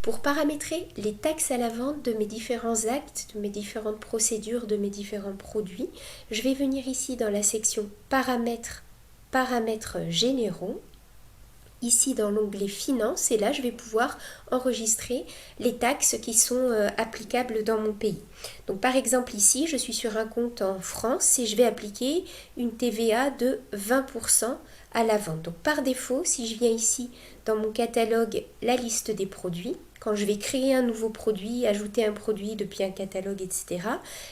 Pour paramétrer les taxes à la vente de mes différents actes, de mes différentes procédures, de mes différents produits, je vais venir ici dans la section paramètres généraux, ici dans l'onglet Finances, et là je vais pouvoir enregistrer les taxes qui sont applicables dans mon pays. Donc par exemple ici, je suis sur un compte en France et je vais appliquer une TVA de 20% à la vente. Donc par défaut, si je viens ici dans mon catalogue, la liste des produits, quand je vais créer un nouveau produit, ajouter un produit depuis un catalogue, etc.,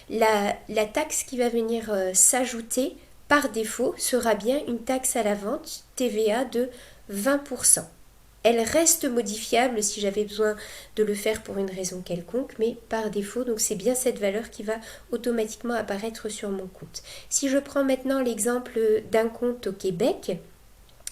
la taxe qui va venir s'ajouter par défaut sera bien une taxe à la vente TVA de 20%. Elle reste modifiable si j'avais besoin de le faire pour une raison quelconque, mais par défaut, donc c'est bien cette valeur qui va automatiquement apparaître sur mon compte. Si je prends maintenant l'exemple d'un compte au Québec,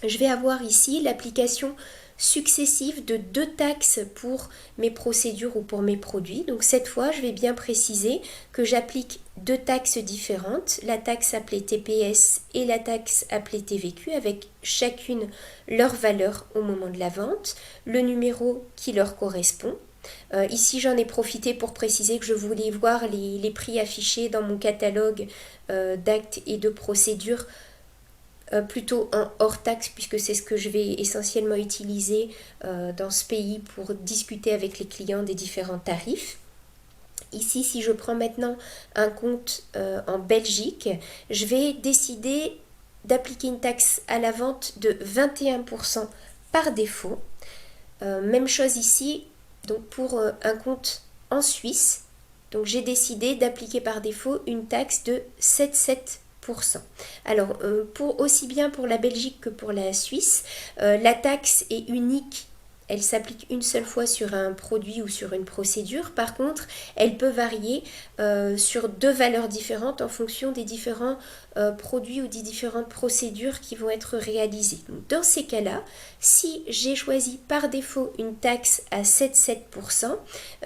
je vais avoir ici l'application successive de 2 taxes pour mes procédures ou pour mes produits. Donc cette fois, je vais bien préciser que j'applique 2 taxes différentes, la taxe appelée TPS et la taxe appelée TVQ, avec chacune leur valeur au moment de la vente, le numéro qui leur correspond. Ici, j'en ai profité pour préciser que je voulais voir les prix affichés dans mon catalogue d'actes et de procédures plutôt en hors taxe, puisque c'est ce que je vais essentiellement utiliser dans ce pays pour discuter avec les clients des différents tarifs. Ici, si je prends maintenant un compte en Belgique, je vais décider d'appliquer une taxe à la vente de 21% par défaut. Même chose ici, donc pour un compte en Suisse, donc j'ai décidé d'appliquer par défaut une taxe de 7,7%. Alors, aussi bien pour la Belgique que pour la Suisse, la taxe est unique. Elle s'applique une seule fois sur un produit ou sur une procédure. Par contre, elle peut varier sur 2 valeurs différentes en fonction des différents produits ou des différentes procédures qui vont être réalisées. Donc, dans ces cas-là, si j'ai choisi par défaut une taxe à 7,7%,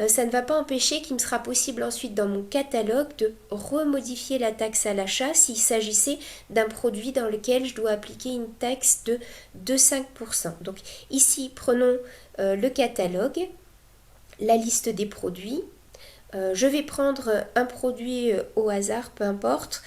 ça ne va pas empêcher qu'il me sera possible ensuite dans mon catalogue de remodifier la taxe à l'achat s'il s'agissait d'un produit dans lequel je dois appliquer une taxe de 5%. Donc ici, prenons le catalogue, la liste des produits. Je vais prendre un produit au hasard, peu importe.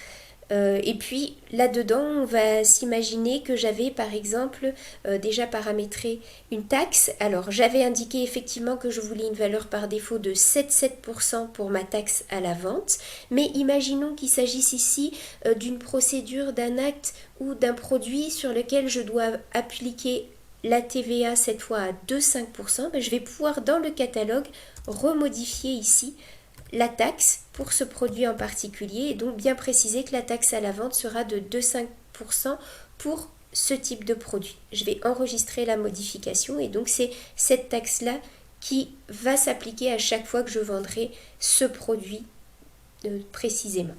Et puis là-dedans, on va s'imaginer que j'avais par exemple déjà paramétré une taxe. Alors j'avais indiqué effectivement que je voulais une valeur par défaut de 7,7% pour ma taxe à la vente. Mais imaginons qu'il s'agisse ici d'une procédure, d'un acte ou d'un produit sur lequel je dois appliquer la TVA cette fois à 2,5%. Je vais pouvoir dans le catalogue remodifier ici la taxe pour ce produit en particulier et donc bien préciser que la taxe à la vente sera de 2,5% pour ce type de produit. Je vais enregistrer la modification et donc c'est cette taxe-là qui va s'appliquer à chaque fois que je vendrai ce produit précisément.